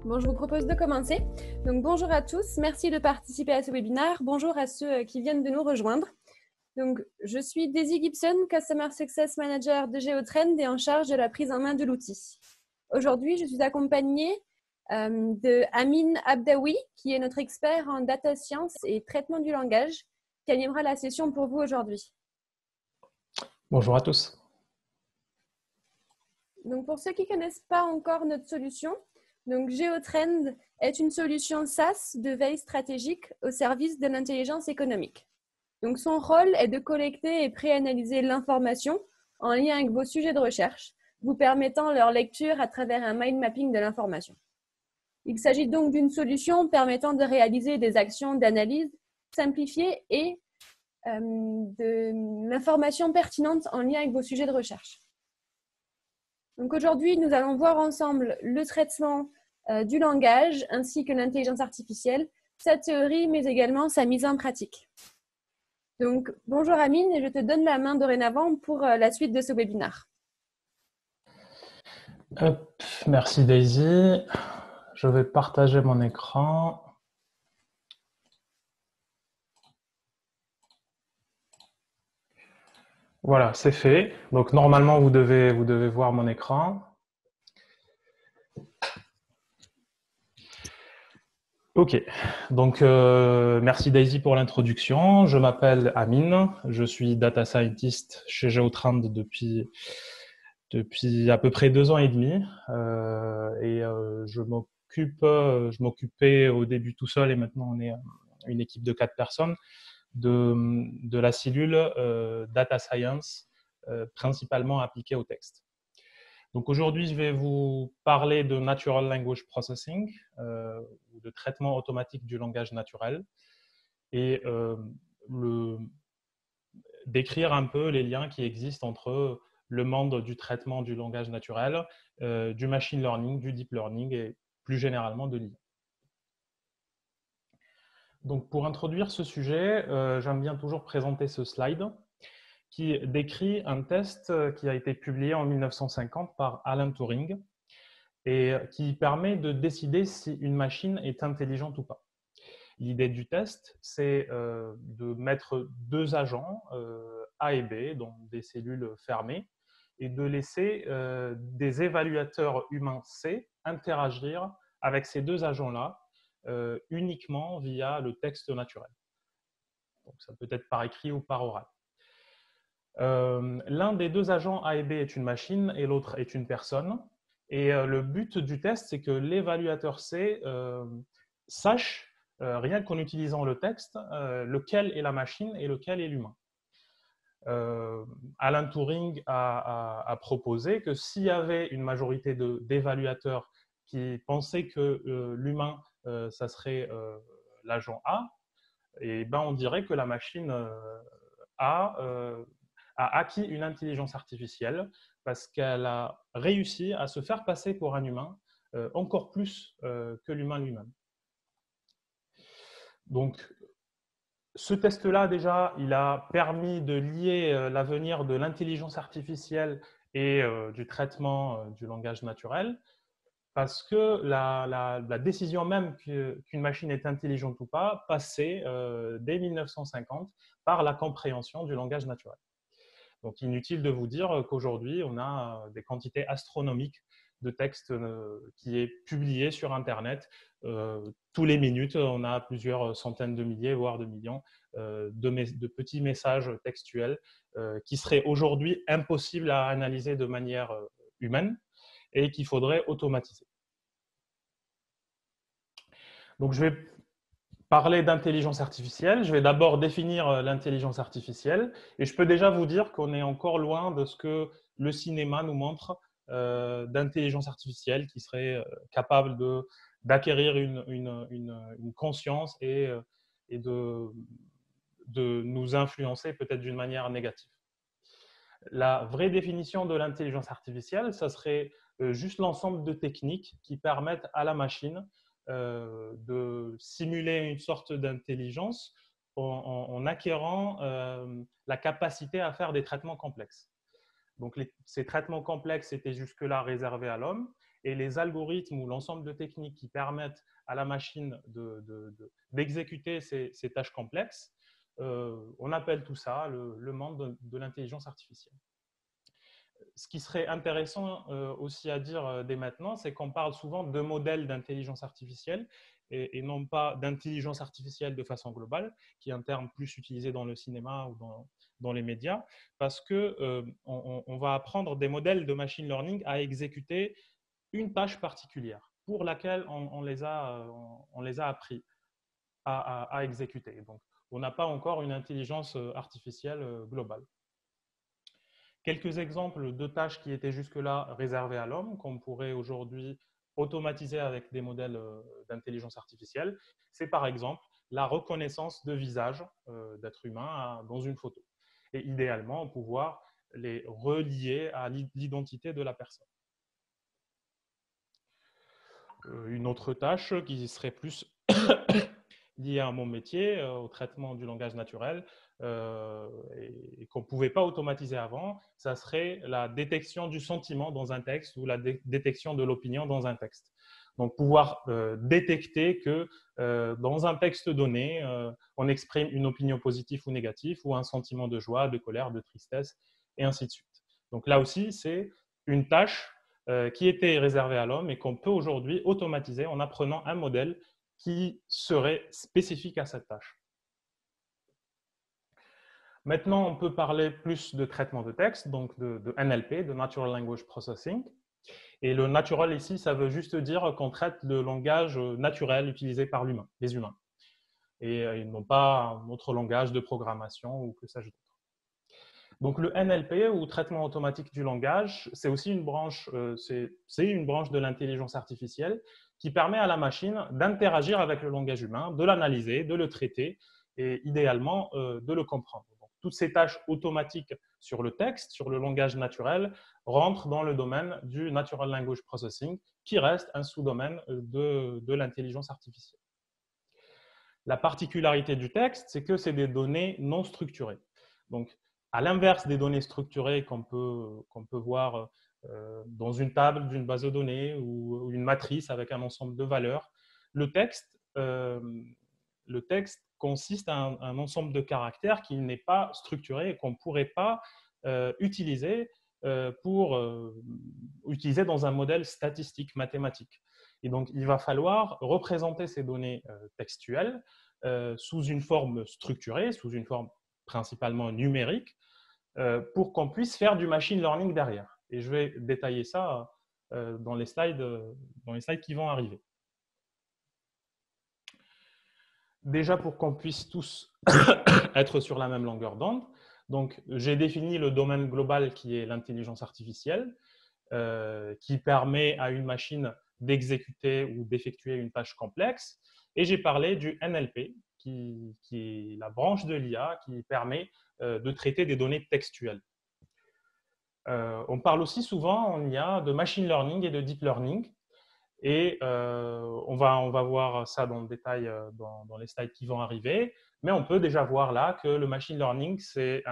Bon, je vous propose de commencer. Donc, bonjour à tous, merci de participer à ce webinaire. Bonjour à ceux qui viennent de nous rejoindre. Donc, je suis Daisy Gibson, Customer Success Manager de GeoTrend et en charge de la prise en main de l'outil. Aujourd'hui, je suis accompagnée de Amin Abdaoui, qui est notre expert en data science et traitement du langage, qui animera la session pour vous aujourd'hui. Bonjour à tous. Donc, pour ceux qui ne connaissent pas encore notre solution, donc GeoTrend est une solution SaaS de veille stratégique au service de l'intelligence économique. Donc, son rôle est de collecter et préanalyser l'information en lien avec vos sujets de recherche, vous permettant leur lecture à travers un mind mapping de l'information. Il s'agit donc d'une solution permettant de réaliser des actions d'analyse simplifiées et de l'information pertinente en lien avec vos sujets de recherche. Donc aujourd'hui, nous allons voir ensemble le traitement du langage ainsi que l'intelligence artificielle, sa théorie, mais également sa mise en pratique. Donc, bonjour Amine, et je te donne la main dorénavant pour la suite de ce webinaire. Hop, merci Daisy. Je vais partager mon écran. Voilà, c'est fait. Donc normalement, vous devez voir mon écran. Ok, donc merci Daisy pour l'introduction. Je m'appelle Amine, je suis data scientist chez GeoTrend depuis à peu près 2 ans et demi. Je m'occupais au début tout seul et maintenant on est une équipe de 4 personnes de la cellule data science principalement appliquée au texte. Donc aujourd'hui, je vais vous parler de Natural Language Processing, ou de traitement automatique du langage naturel, et décrire un peu les liens qui existent entre le monde du traitement du langage naturel, du machine learning, du deep learning et plus généralement de l'IA. Donc pour introduire ce sujet, j'aime bien toujours présenter ce slide qui décrit un test qui a été publié en 1950 par Alan Turing et qui permet de décider si une machine est intelligente ou pas. L'idée du test, c'est de mettre 2 agents, A et B, dans des cellules fermées, et de laisser des évaluateurs humains C interagir avec ces 2 agents-là uniquement via le texte naturel. Donc, ça peut être par écrit ou par oral. L'un des 2 agents A et B est une machine et l'autre est une personne. Et le but du test, c'est que l'évaluateur C sache, rien qu'en utilisant le texte, lequel est la machine et lequel est l'humain. Alan Turing a proposé que s'il y avait une majorité d'évaluateurs qui pensaient que l'humain, ça serait l'agent A, et ben on dirait que la machine A a acquis une intelligence artificielle parce qu'elle a réussi à se faire passer pour un humain encore plus que l'humain lui-même. Donc, ce test-là, déjà, il a permis de lier l'avenir de l'intelligence artificielle et du traitement du langage naturel, parce que la décision même qu'une machine est intelligente ou pas passait dès 1950 par la compréhension du langage naturel. Donc, inutile de vous dire qu'aujourd'hui, on a des quantités astronomiques de textes qui est publié sur Internet. Tous les minutes, on a plusieurs centaines de milliers, voire de millions de petits messages textuels qui seraient aujourd'hui impossibles à analyser de manière humaine et qu'il faudrait automatiser. Donc, je vais parler d'intelligence artificielle. Je vais d'abord définir l'intelligence artificielle et je peux déjà vous dire qu'on est encore loin de ce que le cinéma nous montre d'intelligence artificielle qui serait capable d'acquérir une conscience et de nous influencer peut-être d'une manière négative. La vraie définition de l'intelligence artificielle, ça serait juste l'ensemble de techniques qui permettent à la machine de simuler une sorte d'intelligence en acquérant la capacité à faire des traitements complexes. Donc, ces traitements complexes étaient jusque-là réservés à l'homme. et les algorithmes ou l'ensemble de techniques qui permettent à la machine d'exécuter ces tâches complexes, on appelle tout ça le monde de l'intelligence artificielle. Ce qui serait intéressant aussi à dire dès maintenant, c'est qu'on parle souvent de modèles d'intelligence artificielle et non pas d'intelligence artificielle de façon globale, qui est un terme plus utilisé dans le cinéma ou dans les médias, parce qu'on va apprendre des modèles de machine learning à exécuter une tâche particulière pour laquelle on les a appris à exécuter. Donc, on n'a pas encore une intelligence artificielle globale. Quelques exemples de tâches qui étaient jusque-là réservées à l'homme, qu'on pourrait aujourd'hui automatiser avec des modèles d'intelligence artificielle, c'est par exemple la reconnaissance de visage d'êtres humains dans une photo. Et idéalement, pouvoir les relier à l'identité de la personne. Une autre tâche qui serait plus liée à mon métier, au traitement du langage naturel, et qu'on ne pouvait pas automatiser avant, ça serait la détection du sentiment dans un texte ou la détection de l'opinion dans un texte. Donc, pouvoir détecter que dans un texte donné, on exprime une opinion positive ou négative, ou un sentiment de joie, de colère, de tristesse, et ainsi de suite. Donc là aussi, c'est une tâche qui était réservée à l'homme et qu'on peut aujourd'hui automatiser en apprenant un modèle qui serait spécifique à cette tâche. Maintenant, on peut parler plus de traitement de texte, donc de NLP, de Natural Language Processing. Et le natural ici, ça veut juste dire qu'on traite le langage naturel utilisé par les humains. Et non pas un autre langage de programmation ou que sais-je d'autre. Donc le NLP, ou traitement automatique du langage, c'est aussi une branche, une branche de l'intelligence artificielle qui permet à la machine d'interagir avec le langage humain, de l'analyser, de le traiter et idéalement de le comprendre. Donc, toutes ces tâches automatiques sur le texte, sur le langage naturel, rentrent dans le domaine du Natural Language Processing, qui reste un sous-domaine de l'intelligence artificielle. La particularité du texte, c'est que c'est des données non structurées. Donc, à l'inverse des données structurées qu'on peut voir dans une table d'une base de données ou une matrice avec un ensemble de valeurs, le texte consiste à un ensemble de caractères qui n'est pas structuré et qu'on ne pourrait pas utiliser utiliser dans un modèle statistique, mathématique. Et donc, il va falloir représenter ces données textuelles sous une forme structurée, sous une forme principalement numérique, pour qu'on puisse faire du machine learning derrière. Et je vais détailler ça dans les slides qui vont arriver. Déjà, pour qu'on puisse tous être sur la même longueur d'onde, donc j'ai défini le domaine global qui est l'intelligence artificielle, qui permet à une machine d'exécuter ou d'effectuer une tâche complexe. Et j'ai parlé du NLP, qui est la branche de l'IA qui permet de traiter des données textuelles. On parle aussi souvent en IA de machine learning et de deep learning. Et on va voir ça dans le détail dans les slides qui vont arriver. Mais on peut déjà voir là que le machine learning, c'est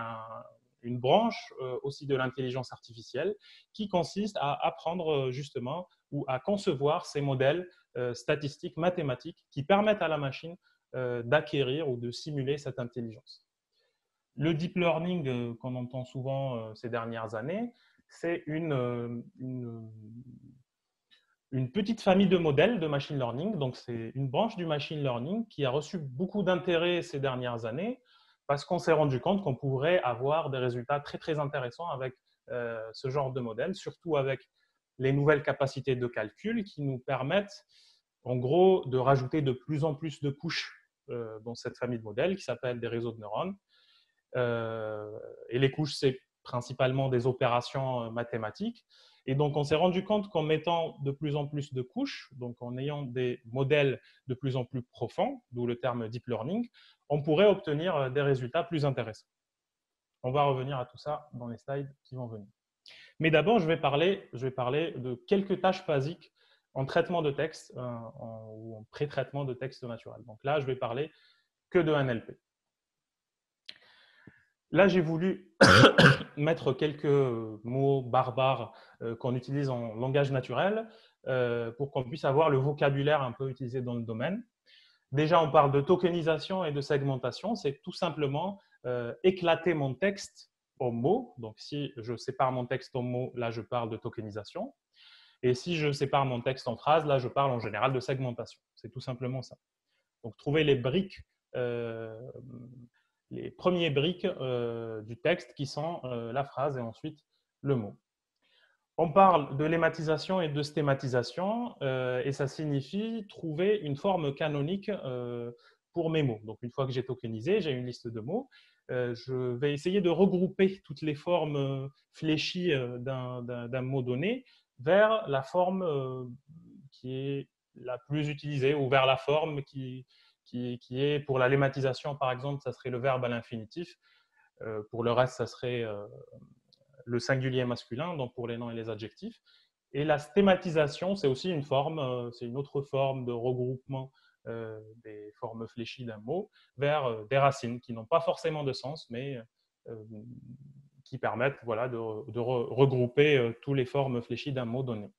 une branche aussi de l'intelligence artificielle qui consiste à apprendre justement ou à concevoir ces modèles statistiques, mathématiques qui permettent à la machine d'acquérir ou de simuler cette intelligence. Le deep learning qu'on entend souvent ces dernières années, c'est une petite famille de modèles de machine learning. Donc, c'est une branche du machine learning qui a reçu beaucoup d'intérêt ces dernières années parce qu'on s'est rendu compte qu'on pourrait avoir des résultats très, très intéressants avec ce genre de modèle, surtout avec les nouvelles capacités de calcul qui nous permettent, en gros, de rajouter de plus en plus de couches dans cette famille de modèles qui s'appelle des réseaux de neurones. Et les couches, c'est principalement des opérations mathématiques. Et donc, on s'est rendu compte qu'en mettant de plus en plus de couches, donc en ayant des modèles de plus en plus profonds, d'où le terme deep learning, on pourrait obtenir des résultats plus intéressants. On va revenir à tout ça dans les slides qui vont venir. Mais d'abord, je vais parler de quelques tâches basiques en traitement de texte ou en pré-traitement de texte naturel. Donc là, je vais parler que de NLP. Là, j'ai voulu mettre quelques mots barbares qu'on utilise en langage naturel pour qu'on puisse avoir le vocabulaire un peu utilisé dans le domaine. Déjà, on parle de tokenisation et de segmentation. C'est tout simplement éclater mon texte en mots. Donc, si je sépare mon texte en mots, là, je parle de tokenisation. Et si je sépare mon texte en phrases, là, je parle en général de segmentation. C'est tout simplement ça. Donc, trouver les briques, les premiers briques du texte qui sont la phrase et ensuite le mot. On parle de lématisation et de stématisation et ça signifie trouver une forme canonique pour mes mots. Donc, une fois que j'ai tokenisé, j'ai une liste de mots. Je vais essayer de regrouper toutes les formes fléchies d'un mot donné vers la forme qui est la plus utilisée ou vers la forme qui est pour la lématisation, par exemple, ça serait le verbe à l'infinitif. Pour le reste, ça serait le singulier masculin, donc pour les noms et les adjectifs. Et la stématisation, c'est aussi une forme, c'est une autre forme de regroupement des formes fléchies d'un mot vers des racines qui n'ont pas forcément de sens, mais qui permettent voilà, de regrouper toutes les formes fléchies d'un mot donné.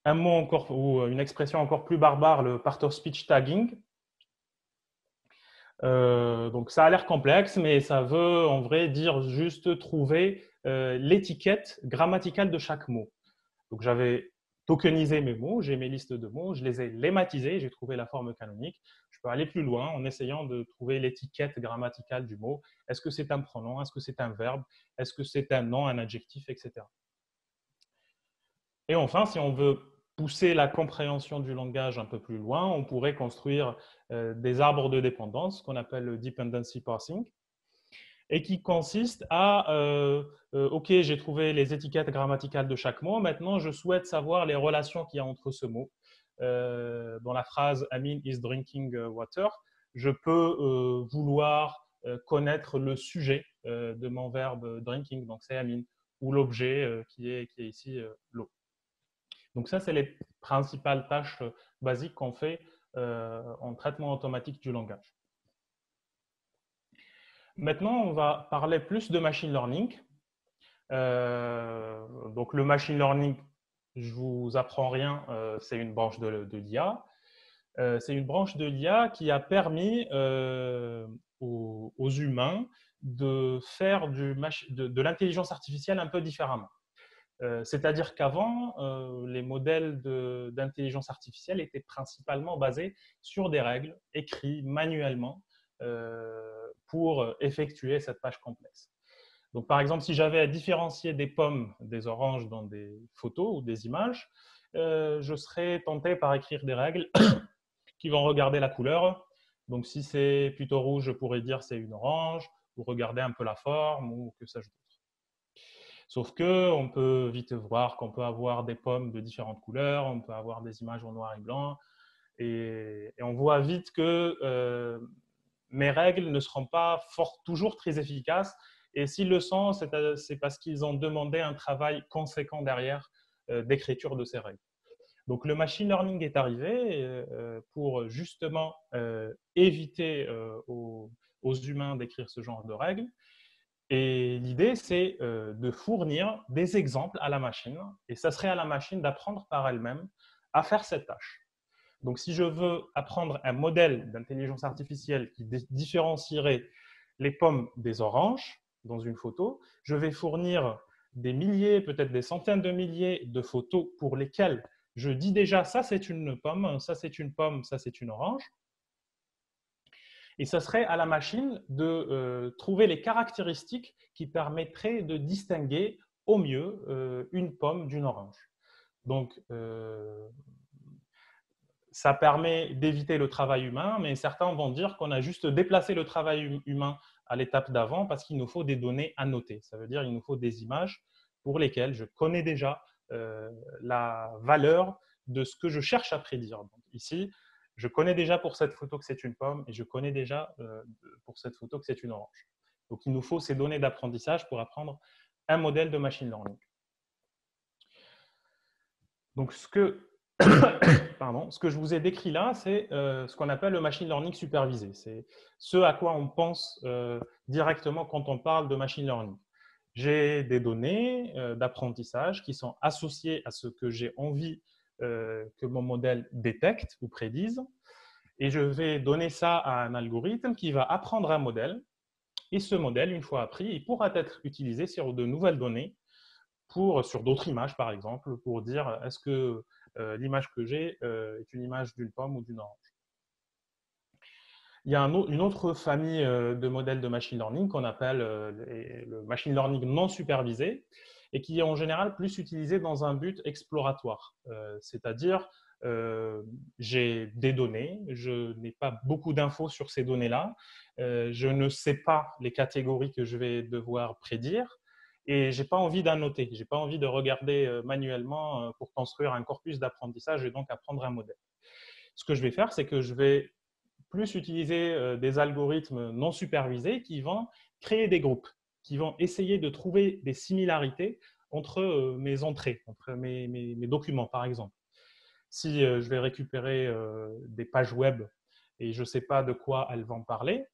Un mot encore, ou une expression encore plus barbare, le part of speech tagging. Donc ça a l'air complexe, mais ça veut en vrai dire juste trouver l'étiquette grammaticale de chaque mot. Donc j'avais tokenisé mes mots, j'ai mes listes de mots, je les ai lématisés, j'ai trouvé la forme canonique. Je peux aller plus loin en essayant de trouver l'étiquette grammaticale du mot. Est-ce que c'est un pronom? Est-ce que c'est un verbe? Est-ce que c'est un nom, un adjectif, etc. Et enfin, si on veut pousser la compréhension du langage un peu plus loin, on pourrait construire des arbres de dépendance qu'on appelle le dependency parsing et qui consiste à OK, j'ai trouvé les étiquettes grammaticales de chaque mot. Maintenant, je souhaite savoir les relations qu'il y a entre ce mot. Dans la phrase Amin is drinking water, je peux vouloir connaître le sujet de mon verbe drinking, donc c'est Amin, ou l'objet qui est ici l'eau. Donc ça, c'est les principales tâches basiques qu'on fait en traitement automatique du langage. Maintenant, on va parler plus de machine learning. Donc le machine learning, je vous apprends rien, c'est une branche de l'IA. C'est une branche de l'IA qui a permis aux humains de faire de l'intelligence artificielle un peu différemment. C'est-à-dire qu'avant, les modèles d'intelligence artificielle étaient principalement basés sur des règles écrites manuellement pour effectuer cette tâche complexe. Donc, par exemple, si j'avais à différencier des pommes des oranges dans des photos ou des images, je serais tenté par écrire des règles qui vont regarder la couleur. Donc, si c'est plutôt rouge, je pourrais dire c'est une orange, ou regarder un peu la forme, ou que sais-je d'autre. Sauf qu'on peut vite voir qu'on peut avoir des pommes de différentes couleurs, on peut avoir des images en noir et blanc, et on voit vite que mes règles ne seront pas toujours très efficaces, et s'ils le sont, c'est parce qu'ils ont demandé un travail conséquent derrière d'écriture de ces règles. Donc le machine learning est arrivé pour justement éviter aux humains d'écrire ce genre de règles. Et l'idée, c'est de fournir des exemples à la machine, et ça serait à la machine d'apprendre par elle-même à faire cette tâche. Donc, si je veux apprendre un modèle d'intelligence artificielle qui différencierait les pommes des oranges dans une photo, je vais fournir des milliers, peut-être des centaines de milliers de photos pour lesquelles je dis déjà ça c'est une pomme, ça c'est une pomme, ça c'est une orange. Et ce serait à la machine de trouver les caractéristiques qui permettraient de distinguer au mieux une pomme d'une orange. Donc, ça permet d'éviter le travail humain, mais certains vont dire qu'on a juste déplacé le travail humain à l'étape d'avant parce qu'il nous faut des données à noter. Ça veut dire qu'il nous faut des images pour lesquelles je connais déjà la valeur de ce que je cherche à prédire. Donc, ici, je connais déjà pour cette photo que c'est une pomme et je connais déjà pour cette photo que c'est une orange. Donc, il nous faut ces données d'apprentissage pour apprendre un modèle de machine learning. Donc, ce que Pardon, ce que je vous ai décrit là, c'est ce qu'on appelle le machine learning supervisé. C'est ce à quoi on pense directement quand on parle de machine learning. J'ai des données d'apprentissage qui sont associées à ce que j'ai envie que mon modèle détecte ou prédise. Et je vais donner ça à un algorithme qui va apprendre un modèle. Et ce modèle, une fois appris, il pourra être utilisé sur de nouvelles données, sur d'autres images, par exemple, pour dire est-ce que l'image que j'ai est une image d'une pomme ou d'une orange. Il y a une autre famille de modèles de machine learning qu'on appelle le machine learning non supervisé et qui est en général plus utilisé dans un but exploratoire. C'est-à-dire, j'ai des données, je n'ai pas beaucoup d'infos sur ces données-là, je ne sais pas les catégories que je vais devoir prédire et je n'ai pas envie d'annoter, je n'ai pas envie de regarder manuellement pour construire un corpus d'apprentissage et donc apprendre un modèle. Ce que je vais faire, c'est que je vais plus utiliser des algorithmes non supervisés qui vont créer des groupes, qui vont essayer de trouver des similarités entre mes entrées, entre mes documents, par exemple. Si je vais récupérer des pages web et je ne sais pas de quoi elles vont parler,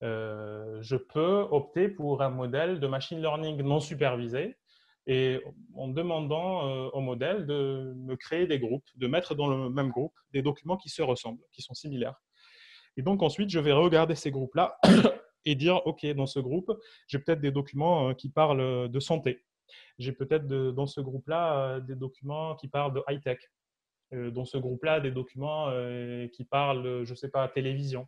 je peux opter pour un modèle de machine learning non supervisé et en demandant au modèle de me créer des groupes, de mettre dans le même groupe des documents qui se ressemblent, qui sont similaires. Et donc ensuite, je vais regarder ces groupes-là et dire, OK, dans ce groupe, j'ai peut-être des documents qui parlent de santé. J'ai peut-être dans ce groupe-là des documents qui parlent de high-tech. Dans ce groupe-là, des documents qui parlent, je ne sais pas, télévision.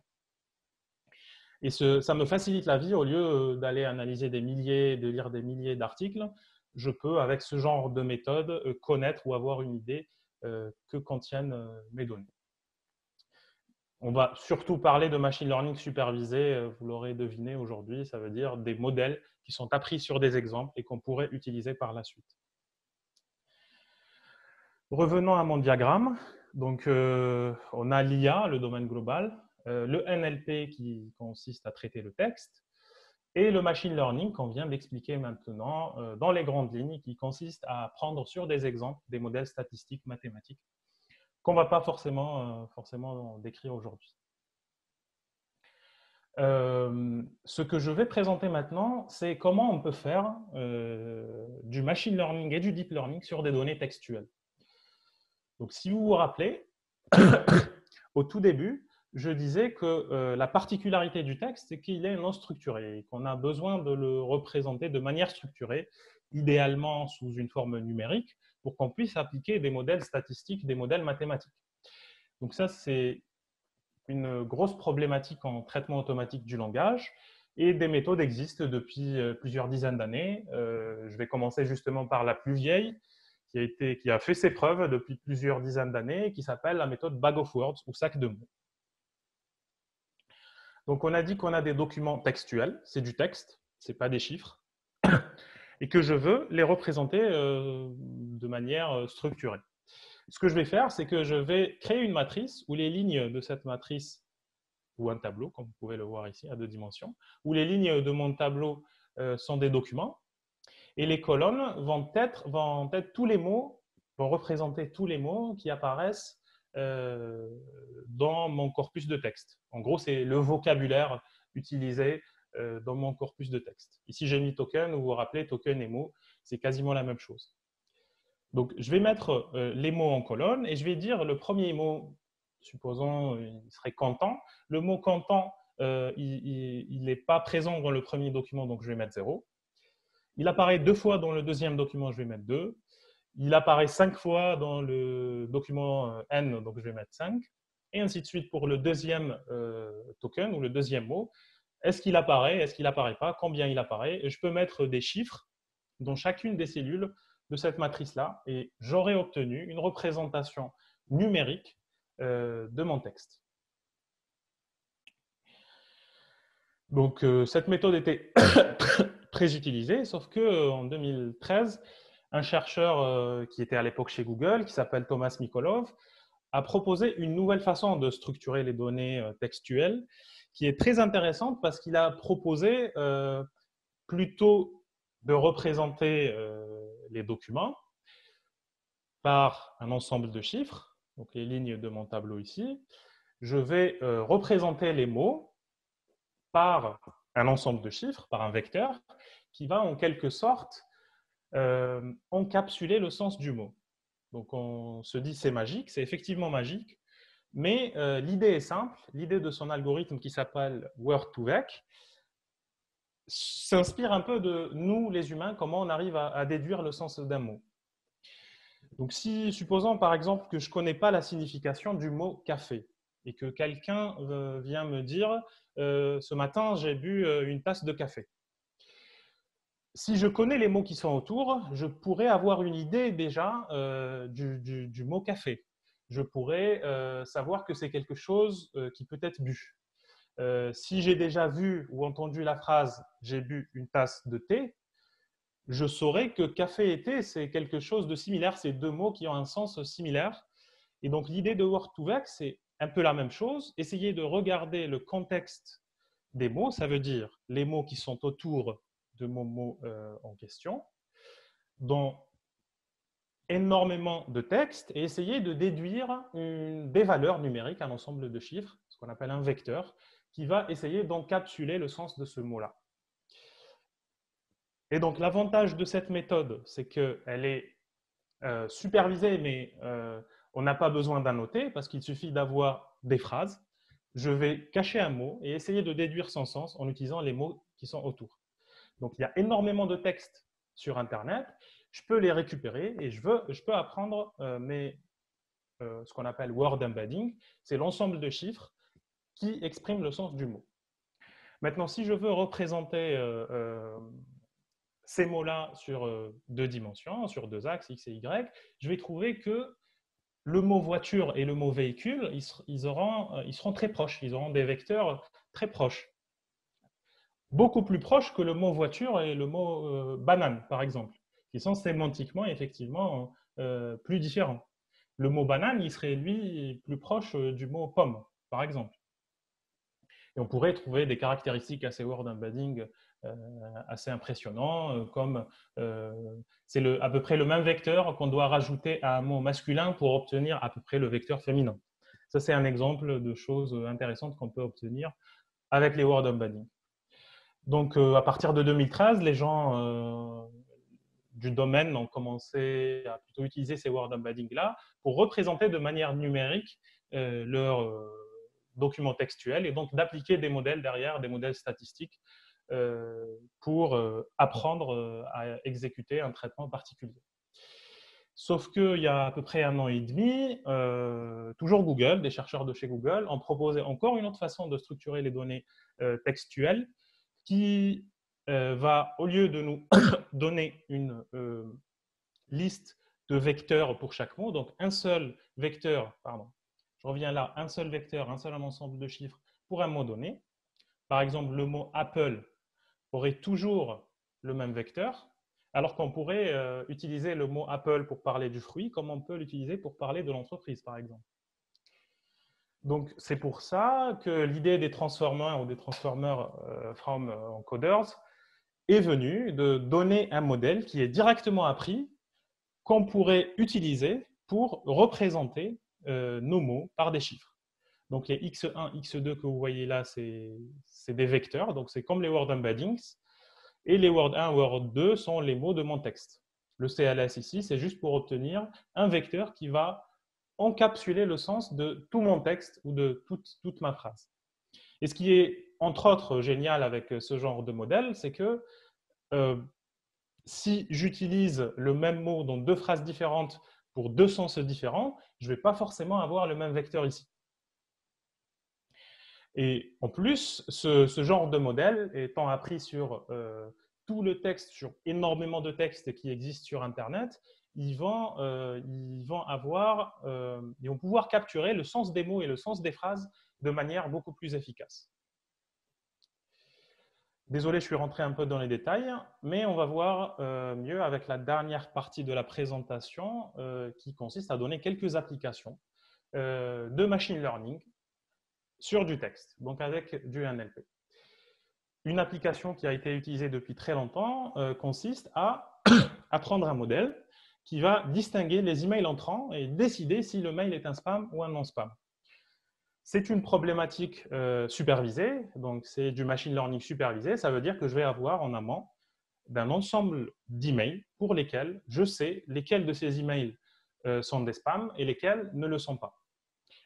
Et ça me facilite la vie au lieu d'aller analyser des milliers, de lire des milliers d'articles. Je peux, avec ce genre de méthode, connaître ou avoir une idée que contiennent mes données. On va surtout parler de machine learning supervisé, vous l'aurez deviné aujourd'hui, ça veut dire des modèles qui sont appris sur des exemples et qu'on pourrait utiliser par la suite. Revenons à mon diagramme. Donc, on a l'IA, le domaine global, le NLP qui consiste à traiter le texte, et le machine learning qu'on vient d'expliquer maintenant dans les grandes lignes, qui consiste à prendre sur des exemples des modèles statistiques mathématiques qu'on ne va pas forcément décrire aujourd'hui. Ce que je vais présenter maintenant, c'est comment on peut faire du machine learning et du deep learning sur des données textuelles. Donc, si vous vous rappelez, au tout début, je disais que la particularité du texte, c'est qu'il est non structuré et qu'on a besoin de le représenter de manière structurée, idéalement sous une forme numérique, pour qu'on puisse appliquer des modèles statistiques, des modèles mathématiques. Donc ça, c'est une grosse problématique en traitement automatique du langage et des méthodes existent depuis plusieurs dizaines d'années. Je vais commencer justement par la plus vieille, qui a fait ses preuves depuis plusieurs dizaines d'années, qui s'appelle la méthode Bag of Words ou sac de mots. Donc, on a dit qu'on a des documents textuels, c'est du texte, ce n'est pas des chiffres, et que je veux les représenter de manière structurée. Ce que je vais faire, c'est que je vais créer une matrice où les lignes de cette matrice, ou un tableau, comme vous pouvez le voir ici, à 2 dimensions, où les lignes de mon tableau sont des documents, et les colonnes vont être tous les mots, vont représenter tous les mots qui apparaissent dans mon corpus de texte. En gros, c'est le vocabulaire utilisé dans mon corpus de texte. Ici, j'ai mis token, vous vous rappelez, token et mot, c'est quasiment la même chose. Donc, je vais mettre les mots en colonne et je vais dire le premier mot, supposons, il serait content. Le mot content, il n'est pas présent dans le premier document, donc je vais mettre 0. Il apparaît 2 fois dans le deuxième document, je vais mettre 2. Il apparaît 5 fois dans le document N, donc je vais mettre 5. Et ainsi de suite pour le deuxième token ou le deuxième mot. Est-ce qu'il apparaît? Est-ce qu'il n'apparaît pas? Combien il apparaît? Et je peux mettre des chiffres dans chacune des cellules de cette matrice-là et j'aurai obtenu une représentation numérique de mon texte. Donc, cette méthode était très utilisée, sauf qu'en 2013, un chercheur qui était à l'époque chez Google, qui s'appelle Thomas Mikolov, a proposé une nouvelle façon de structurer les données textuelles, qui est très intéressante parce qu'il a proposé plutôt de représenter les documents par un ensemble de chiffres, donc les lignes de mon tableau ici. Je vais représenter les mots par un ensemble de chiffres, par un vecteur, qui va en quelque sorte encapsuler le sens du mot. Donc on se dit c'est magique, c'est effectivement magique, mais l'idée est simple. L'idée de son algorithme qui s'appelle Word2Vec s'inspire un peu de nous, les humains, comment on arrive à déduire le sens d'un mot. Donc, supposons par exemple que je ne connais pas la signification du mot café et que quelqu'un vient me dire ce matin, j'ai bu une tasse de café. Si je connais les mots qui sont autour, je pourrais avoir une idée déjà du mot café. Je pourrais savoir que c'est quelque chose qui peut être bu. Si j'ai déjà vu ou entendu la phrase « j'ai bu une tasse de thé », je saurais que café et thé, c'est quelque chose de similaire. C'est deux mots qui ont un sens similaire. Et donc, l'idée de Word2Vec, c'est un peu la même chose. Essayer de regarder le contexte des mots, ça veut dire les mots qui sont autour de mon mot en question, dans énormément de textes, et essayer de déduire des valeurs numériques, un ensemble de chiffres, ce qu'on appelle un vecteur, qui va essayer d'encapsuler le sens de ce mot-là. Et donc, l'avantage de cette méthode, c'est qu'elle est supervisée, mais on n'a pas besoin d'annoter parce qu'il suffit d'avoir des phrases. Je vais cacher un mot et essayer de déduire son sens en utilisant les mots qui sont autour. Donc, il y a énormément de textes sur Internet. Je peux les récupérer et je peux apprendre ce qu'on appelle word embedding. C'est l'ensemble de chiffres qui expriment le sens du mot. Maintenant, si je veux représenter ces mots-là sur deux dimensions, sur deux axes, X et Y, je vais trouver que le mot voiture et le mot véhicule, ils seront très proches, ils auront des vecteurs très proches. Beaucoup plus proches que le mot voiture et le mot banane, par exemple, qui sont sémantiquement effectivement plus différents. Le mot banane, il serait lui plus proche du mot pomme, par exemple. Et on pourrait trouver des caractéristiques à ces word embedding assez impressionnants, comme c'est à peu près le même vecteur qu'on doit rajouter à un mot masculin pour obtenir à peu près le vecteur féminin. Ça, c'est un exemple de choses intéressantes qu'on peut obtenir avec les word embedding. Donc, à partir de 2013, les gens du domaine ont commencé à plutôt utiliser ces word embedding-là pour représenter de manière numérique leurs documents textuels et donc d'appliquer des modèles derrière, des modèles statistiques pour apprendre à exécuter un traitement particulier. Sauf qu'il y a à peu près 1 an et demi, toujours Google, des chercheurs de chez Google, ont proposé encore une autre façon de structurer les données textuelles qui va, au lieu de nous donner une liste de vecteurs pour chaque mot, donc un seul vecteur, pardon, je reviens là, un seul vecteur, un seul ensemble de chiffres pour un mot donné. Par exemple, le mot Apple aurait toujours le même vecteur, alors qu'on pourrait utiliser le mot Apple pour parler du fruit, comme on peut l'utiliser pour parler de l'entreprise, par exemple. Donc, c'est pour ça que l'idée des transformers ou des transformers from encoders est venue de donner un modèle qui est directement appris, qu'on pourrait utiliser pour représenter nos mots par des chiffres. Donc, les x1, x2 que vous voyez là, c'est des vecteurs, donc c'est comme les word embeddings. Et les word 1, word 2 sont les mots de mon texte. Le CLS ici, c'est juste pour obtenir un vecteur qui va encapsuler le sens de tout mon texte ou de toute ma phrase. Et ce qui est, entre autres, génial avec ce genre de modèle, c'est que si j'utilise le même mot dans deux phrases différentes pour deux sens différents, je ne vais pas forcément avoir le même vecteur ici. Et en plus, ce genre de modèle étant appris sur tout le texte, sur énormément de textes qui existent sur Internet, ils vont pouvoir capturer le sens des mots et le sens des phrases de manière beaucoup plus efficace. Désolé, je suis rentré un peu dans les détails, mais on va voir mieux avec la dernière partie de la présentation qui consiste à donner quelques applications de machine learning sur du texte, donc avec du NLP. Une application qui a été utilisée depuis très longtemps consiste à apprendre un modèle qui va distinguer les emails entrants et décider si le mail est un spam ou un non-spam. C'est une problématique supervisée, donc c'est du machine learning supervisé. Ça veut dire que je vais avoir en amont d'un ensemble d'emails pour lesquels je sais lesquels de ces emails sont des spams et lesquels ne le sont pas.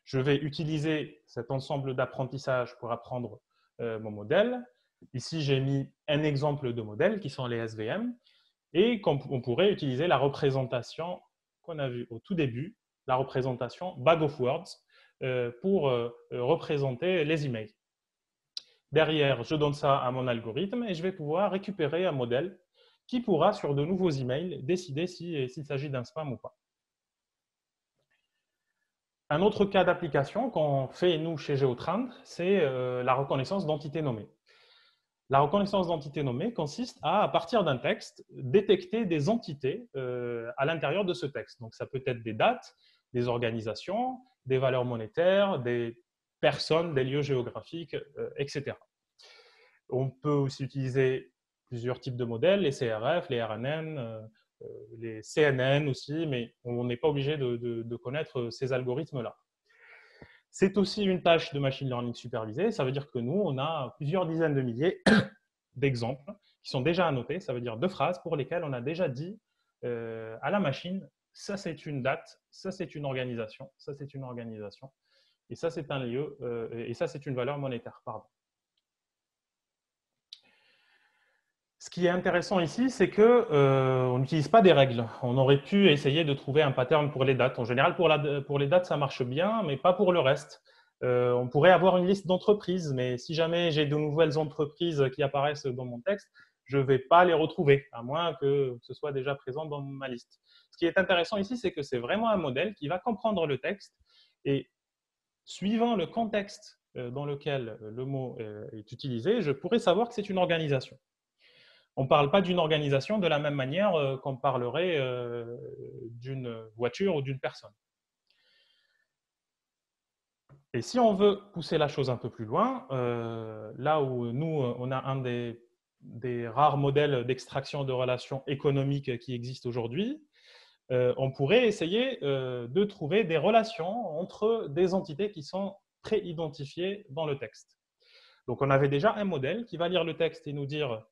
Je vais utiliser cet ensemble d'apprentissage pour apprendre mon modèle. Ici, j'ai mis un exemple de modèle qui sont les SVM et on pourrait utiliser la représentation qu'on a vue au tout début, la représentation bag of words pour représenter les emails. Derrière, je donne ça à mon algorithme et je vais pouvoir récupérer un modèle qui pourra, sur de nouveaux emails, décider s'il s'agit d'un spam ou pas. Un autre cas d'application qu'on fait, nous, chez Geotrend, c'est la reconnaissance d'entités nommées. La reconnaissance d'entités nommées consiste à partir d'un texte, détecter des entités à l'intérieur de ce texte. Donc, ça peut être des dates, des organisations, des valeurs monétaires, des personnes, des lieux géographiques, etc. On peut aussi utiliser plusieurs types de modèles, les CRF, les RNN, les CNN aussi, mais on n'est pas obligé de connaître ces algorithmes-là. C'est aussi une tâche de machine learning supervisée. Ça veut dire que nous, on a plusieurs dizaines de milliers d'exemples qui sont déjà annotés. Ça veut dire de phrases pour lesquelles on a déjà dit à la machine, ça c'est une date, ça c'est une organisation, ça c'est une organisation, et ça c'est un lieu, et ça c'est une valeur monétaire, pardon. Ce qui est intéressant ici, c'est qu'on n'utilise pas des règles. On aurait pu essayer de trouver un pattern pour les dates. En général, pour les dates, ça marche bien, mais pas pour le reste. On pourrait avoir une liste d'entreprises, mais si jamais j'ai de nouvelles entreprises qui apparaissent dans mon texte, je ne vais pas les retrouver, à moins que ce soit déjà présent dans ma liste. Ce qui est intéressant ici, c'est que c'est vraiment un modèle qui va comprendre le texte et, suivant le contexte dans lequel le mot est utilisé, je pourrais savoir que c'est une organisation. On ne parle pas d'une organisation de la même manière qu'on parlerait d'une voiture ou d'une personne. Et si on veut pousser la chose un peu plus loin, là où nous, on a un des rares modèles d'extraction de relations économiques qui existent aujourd'hui, on pourrait essayer de trouver des relations entre des entités qui sont pré-identifiées dans le texte. Donc, on avait déjà un modèle qui va lire le texte et nous dire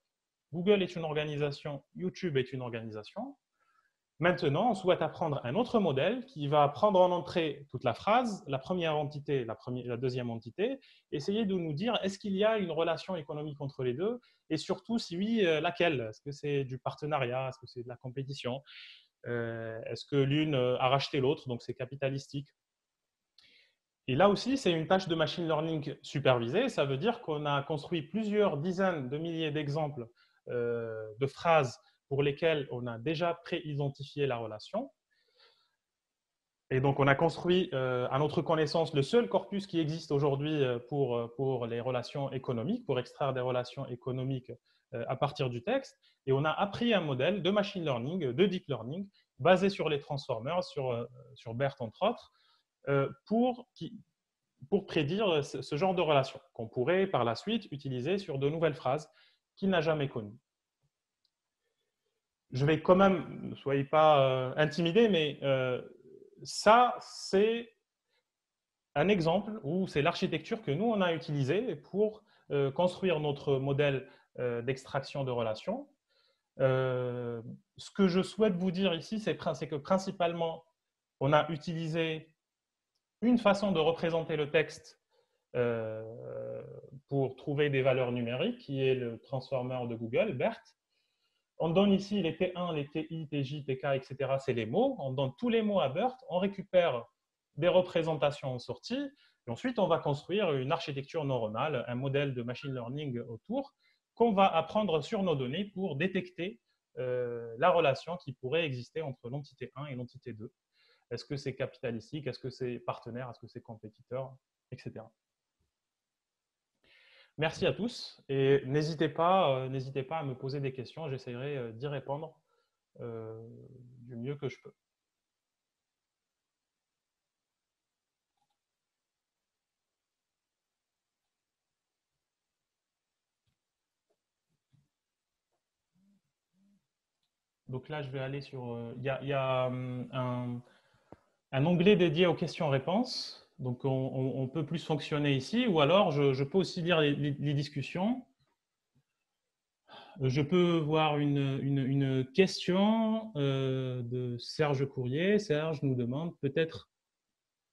Google est une organisation, YouTube est une organisation. Maintenant, on souhaite apprendre un autre modèle qui va prendre en entrée toute la phrase, la première entité, la deuxième entité, essayer de nous dire est-ce qu'il y a une relation économique entre les deux et surtout, si oui, laquelle? Est-ce que c'est du partenariat? Est-ce que c'est de la compétition? Est-ce que l'une a racheté l'autre, donc c'est capitalistique? Et là aussi, c'est une tâche de machine learning supervisée. Ça veut dire qu'on a construit plusieurs dizaines de milliers d'exemples de phrases pour lesquelles on a déjà pré-identifié la relation. Et donc, on a construit, à notre connaissance, le seul corpus qui existe aujourd'hui pour les relations économiques, pour extraire des relations économiques à partir du texte. Et on a appris un modèle de machine learning, de deep learning, basé sur les transformers, sur BERT entre autres, pour prédire ce genre de relation qu'on pourrait par la suite utiliser sur de nouvelles phrases qu'il n'a jamais connues. Je vais quand même, ne soyez pas intimidés, mais ça, c'est un exemple où c'est l'architecture que nous, on a utilisée pour construire notre modèle d'extraction de relations. Ce que je souhaite vous dire ici, c'est que principalement, on a utilisé une façon de représenter le texte pour trouver des valeurs numériques, qui est le transformer de Google, BERT. On donne ici les T1, les TI, TJ, TK, etc. C'est les mots. On donne tous les mots à BERT. On récupère des représentations en sortie. Et ensuite, on va construire une architecture neuronale, un modèle de machine learning autour, qu'on va apprendre sur nos données pour détecter la relation qui pourrait exister entre l'entité 1 et l'entité 2. Est-ce que c'est capitalistique? Est-ce que c'est partenaire? Est-ce que c'est compétiteur? Etc. Merci à tous et n'hésitez pas à me poser des questions. J'essaierai d'y répondre du mieux que je peux. Donc, Donc là, je vais aller sur… Il y a un onglet dédié aux questions-réponses. Donc, on peut plus fonctionner ici. Ou alors, je peux aussi lire les discussions. Je peux voir une question de Serge Courrier. Serge nous demande, peut-être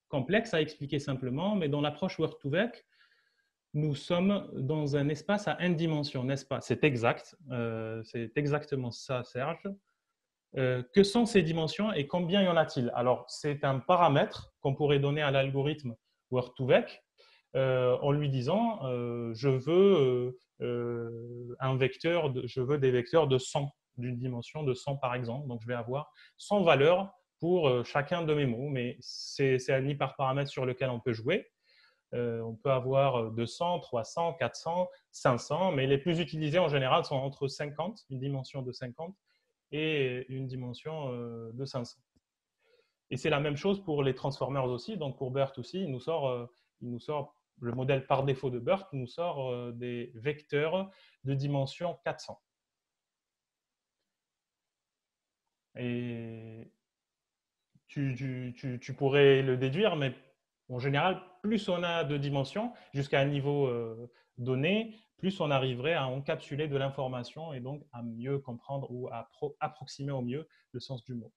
complexe à expliquer simplement, mais dans l'approche Word2Vec, nous sommes dans un espace à n dimensions, n'est-ce pas? C'est exact. C'est exactement ça, Serge. Que sont ces dimensions et combien y en a-t-il? Alors, c'est un paramètre qu'on pourrait donner à l'algorithme Word2Vec en lui disant je veux un vecteur, je veux des vecteurs de 100, d'une dimension de 100 par exemple. Donc, je vais avoir 100 valeurs pour chacun de mes mots, mais c'est un hyperparamètre sur lequel on peut jouer. On peut avoir 200, 300, 400, 500, mais les plus utilisés en général sont entre 50, une dimension de 50, et une dimension de 500. Et c'est la même chose pour les transformers aussi. Donc pour BERT aussi, il nous sort le modèle par défaut de BERT nous sort des vecteurs de dimension 400. Et tu pourrais le déduire, mais en général, plus on a de dimensions jusqu'à un niveau donné, plus on arriverait à encapsuler de l'information et donc à mieux comprendre ou à approximer au mieux le sens du mot.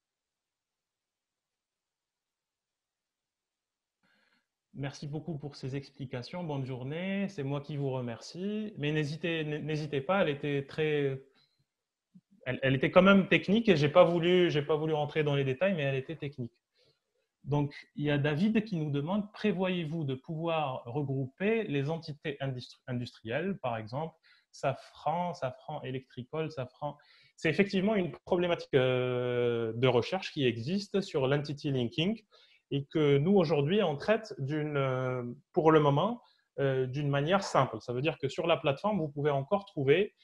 Merci beaucoup pour ces explications. Bonne journée. C'est moi qui vous remercie. Mais n'hésitez pas, elle était quand même technique et je n'ai pas voulu rentrer dans les détails, mais elle était technique. Donc, il y a David qui nous demande, prévoyez-vous de pouvoir regrouper les entités industrielles, par exemple, Safran Electrical, Safran. C'est effectivement une problématique de recherche qui existe sur l'entity linking et que nous, aujourd'hui, on traite pour le moment d'une manière simple. Ça veut dire que sur la plateforme, vous pouvez encore trouver,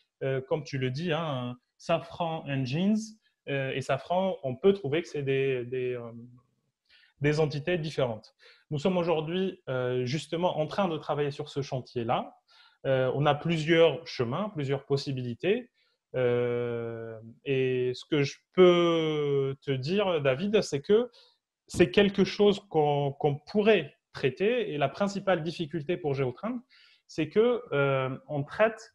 comme tu le dis, hein, Safran Engines et Safran, on peut trouver que c'est des entités différentes. Nous sommes aujourd'hui justement en train de travailler sur ce chantier-là. On a plusieurs chemins, plusieurs possibilités. Et ce que je peux te dire, David, c'est que c'est quelque chose qu'on pourrait traiter. Et la principale difficulté pour GeoTrend, c'est qu'on traite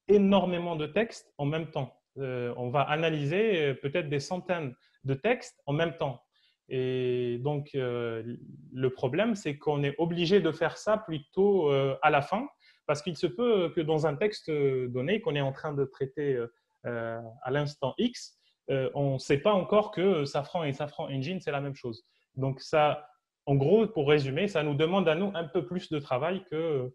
énormément de textes en même temps. On va analyser peut-être des centaines de textes en même temps. Et donc, le problème, c'est qu'on est obligé de faire ça plutôt à la fin, parce qu'il se peut que dans un texte donné qu'on est en train de traiter à l'instant X, on ne sait pas encore que Safran et Safran Engine, c'est la même chose. Donc, ça, en gros, pour résumer, ça nous demande à nous un peu plus de travail que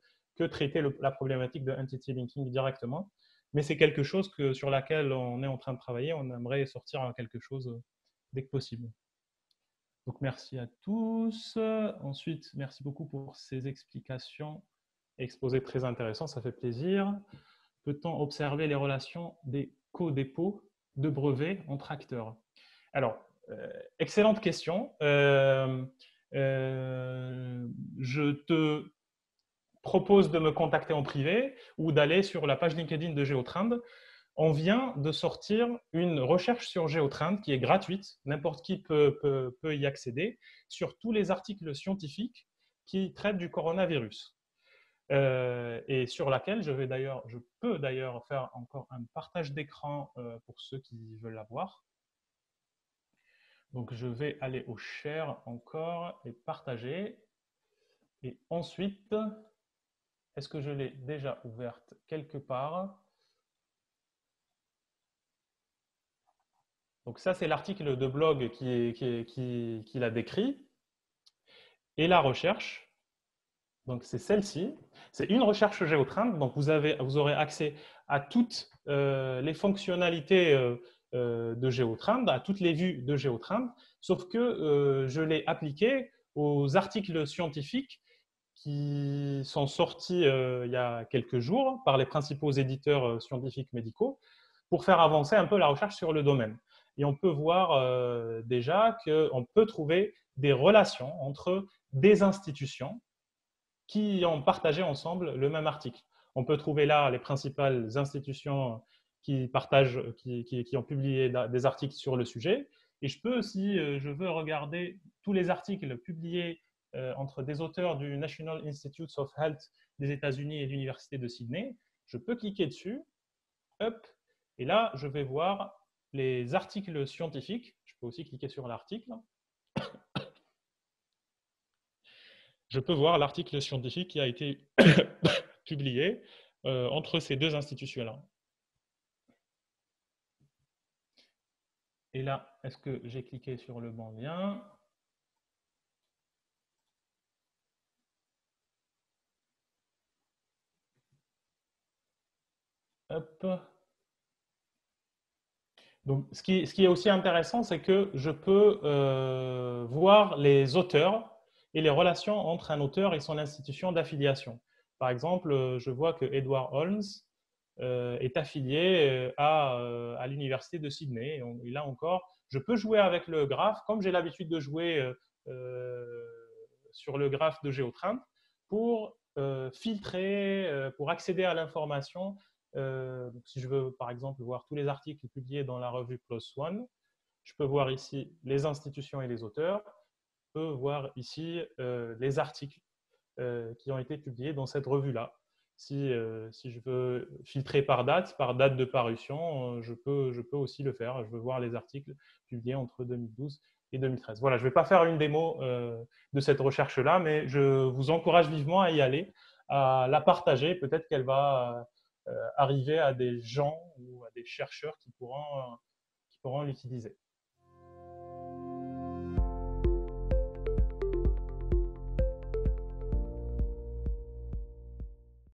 traiter la problématique de entity linking directement. Mais c'est quelque chose sur laquelle on est en train de travailler. On aimerait sortir à quelque chose dès que possible. Donc, merci à tous. Ensuite, merci beaucoup pour ces explications exposés très intéressants, ça fait plaisir. Peut-on observer les relations des co-dépôts de brevets entre acteurs? Alors, excellente question. Je te propose de me contacter en privé ou d'aller sur la page LinkedIn de GeoTrend. On vient de sortir une recherche sur GeoTrend qui est gratuite, n'importe qui peut y accéder, sur tous les articles scientifiques qui traitent du coronavirus. Et sur laquelle je peux d'ailleurs faire encore un partage d'écran pour ceux qui veulent la voir. Donc, je vais aller au share encore et partager. Et ensuite, est-ce que je l'ai déjà ouverte quelque part? Donc ça, c'est l'article de blog qu'il a décrit. Et la recherche, donc c'est celle-ci. C'est une recherche GeoTrend. Donc vous aurez accès à toutes les fonctionnalités de GeoTrend, à toutes les vues de GeoTrend, sauf que je l'ai appliqué aux articles scientifiques qui sont sortis il y a quelques jours par les principaux éditeurs scientifiques médicaux pour faire avancer un peu la recherche sur le domaine. Et on peut voir déjà qu'on peut trouver des relations entre des institutions qui ont partagé ensemble le même article. On peut trouver là les principales institutions qui partagent, qui ont publié des articles sur le sujet. Et je peux, si je veux regarder tous les articles publiés entre des auteurs du National Institutes of Health des États-Unis et de l'Université de Sydney, je peux cliquer dessus, hop, et là, je vais voir les articles scientifiques. Je peux aussi cliquer sur l'article. Je peux voir l'article scientifique qui a été publié entre ces deux institutions-là. Et là, est-ce que j'ai cliqué sur le bon lien? Hop. Donc, ce qui est aussi intéressant, c'est que je peux voir les auteurs et les relations entre un auteur et son institution d'affiliation. Par exemple, je vois que Edward Holmes est affilié à l'Université de Sydney. Et là encore, je peux jouer avec le graphe, comme j'ai l'habitude de jouer sur le graphe de GeoTrend, pour filtrer, pour accéder à l'information. Si je veux, par exemple, voir tous les articles publiés dans la revue PLOS ONE, je peux voir ici les institutions et les auteurs. Je peux voir ici les articles qui ont été publiés dans cette revue-là. Si je veux filtrer par date de parution, je peux aussi le faire. Je veux voir les articles publiés entre 2012 et 2013. Voilà, je ne vais pas faire une démo de cette recherche-là, mais je vous encourage vivement à y aller, à la partager. Peut-être qu'elle va arriver à des gens ou à des chercheurs qui pourront l'utiliser.